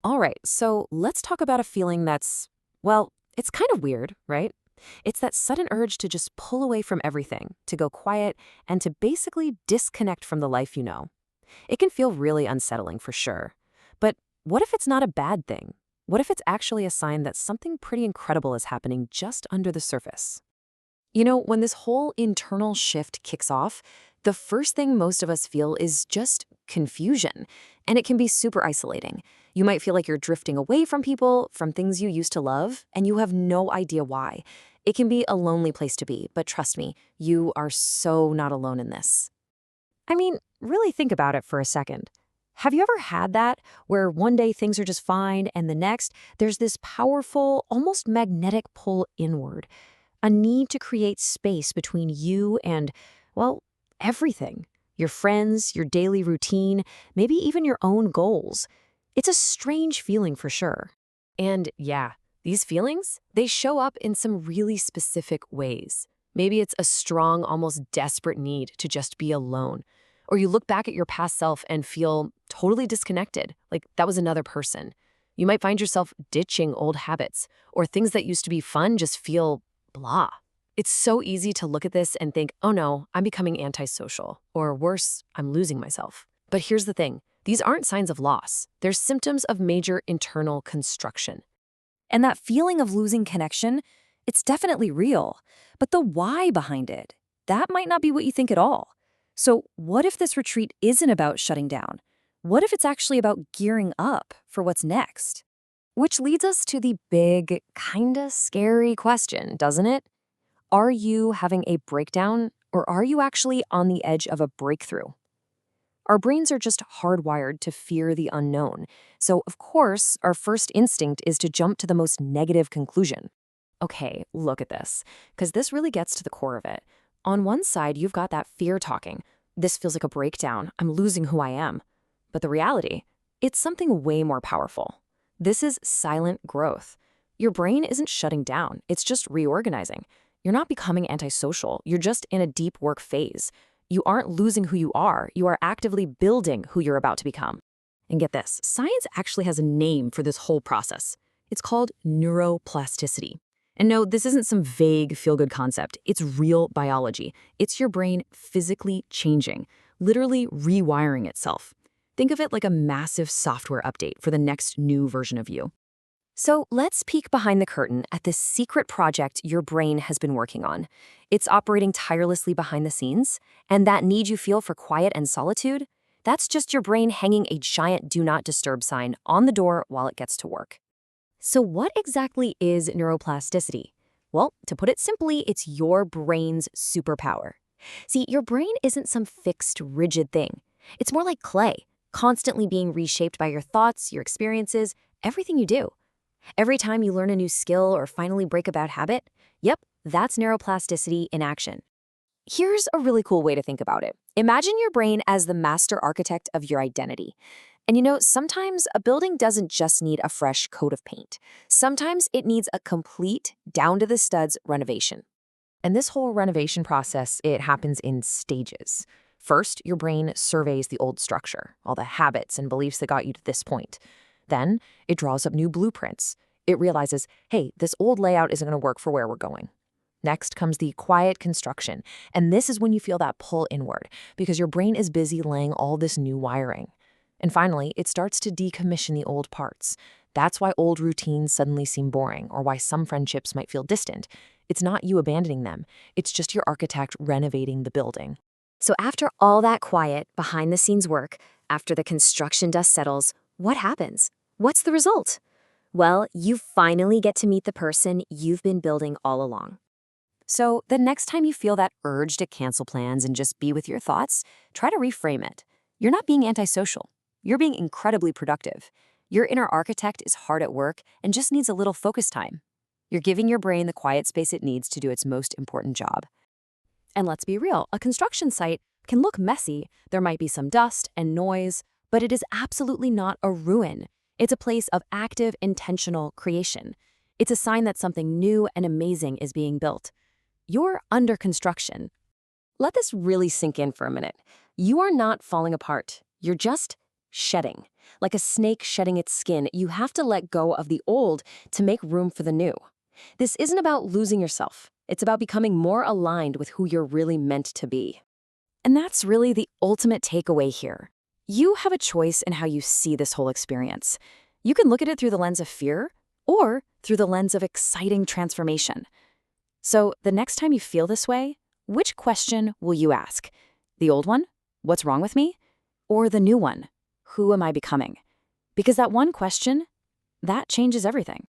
All right, so let's talk about a feeling that's, well, it's kind of weird, right? It's that sudden urge to just pull away from everything, to go quiet, and to basically disconnect from the life you know. It can feel really unsettling for sure. But what if it's not a bad thing? What if it's actually a sign that something pretty incredible is happening just under the surface? When this whole internal shift kicks off, the first thing most of us feel is just confusion, and it can be super isolating. You might feel like you're drifting away from people, from things you used to love, and you have no idea why. It can be a lonely place to be, but trust me, you are so not alone in this. I mean, really think about it for a second. Have you ever had that, where one day things are just fine and the next, there's this powerful, almost magnetic pull inward? A need to create space between you and, well, everything. Your friends, your daily routine, maybe even your own goals. It's a strange feeling for sure. And yeah, these feelings, they show up in some really specific ways. Maybe it's a strong, almost desperate need to just be alone. Or you look back at your past self and feel totally disconnected, like that was another person. You might find yourself ditching old habits, or things that used to be fun just feel blah. It's so easy to look at this and think, oh no, I'm becoming antisocial, or worse, I'm losing myself. But here's the thing, these aren't signs of loss. They're symptoms of major internal construction. And that feeling of losing connection, it's definitely real. But the why behind it, that might not be what you think at all. So what if this retreat isn't about shutting down? What if it's actually about gearing up for what's next? Which leads us to the big, kinda scary question, doesn't it? Are you having a breakdown, or are you actually on the edge of a breakthrough? Our brains are just hardwired to fear the unknown. So, of course, our first instinct is to jump to the most negative conclusion. Okay, look at this, because this really gets to the core of it. On one side, you've got that fear talking. This feels like a breakdown. I'm losing who I am. But the reality, it's something way more powerful. This is silent growth. Your brain isn't shutting down, it's just reorganizing. You're not becoming antisocial, you're just in a deep work phase. You aren't losing who you are actively building who you're about to become. And get this, science actually has a name for this whole process. It's called neuroplasticity. And no, this isn't some vague feel-good concept. It's real biology. It's your brain physically changing, literally rewiring itself. Think of it like a massive software update for the next new version of you. So let's peek behind the curtain at this secret project your brain has been working on. It's operating tirelessly behind the scenes, and that need you feel for quiet and solitude, that's just your brain hanging a giant do not disturb sign on the door while it gets to work. So what exactly is neuroplasticity? Well, to put it simply, it's your brain's superpower. See, your brain isn't some fixed, rigid thing. It's more like clay, constantly being reshaped by your thoughts, your experiences, everything you do. Every time you learn a new skill or finally break a bad habit, yep, that's neuroplasticity in action. Here's a really cool way to think about it. Imagine your brain as the master architect of your identity. And sometimes a building doesn't just need a fresh coat of paint. Sometimes it needs a complete, down-to-the-studs renovation. And this whole renovation process, it happens in stages. First, your brain surveys the old structure, all the habits and beliefs that got you to this point. Then, it draws up new blueprints. It realizes, hey, this old layout isn't going to work for where we're going. Next comes the quiet construction, and this is when you feel that pull inward, because your brain is busy laying all this new wiring. And finally, it starts to decommission the old parts. That's why old routines suddenly seem boring, or why some friendships might feel distant. It's not you abandoning them, it's just your architect renovating the building. So after all that quiet, behind-the-scenes work, after the construction dust settles, what happens? What's the result? Well, you finally get to meet the person you've been building all along. So the next time you feel that urge to cancel plans and just be with your thoughts, try to reframe it. You're not being antisocial. You're being incredibly productive. Your inner architect is hard at work and just needs a little focus time. You're giving your brain the quiet space it needs to do its most important job. And let's be real, a construction site can look messy. There might be some dust and noise, but it is absolutely not a ruin. It's a place of active, intentional creation. It's a sign that something new and amazing is being built. You're under construction. Let this really sink in for a minute. You are not falling apart. You're just shedding. Like a snake shedding its skin, you have to let go of the old to make room for the new. This isn't about losing yourself. It's about becoming more aligned with who you're really meant to be. And that's really the ultimate takeaway here. You have a choice in how you see this whole experience. You can look at it through the lens of fear or through the lens of exciting transformation. So the next time you feel this way, which question will you ask? The old one, what's wrong with me? Or the new one, who am I becoming? Because that one question, that changes everything.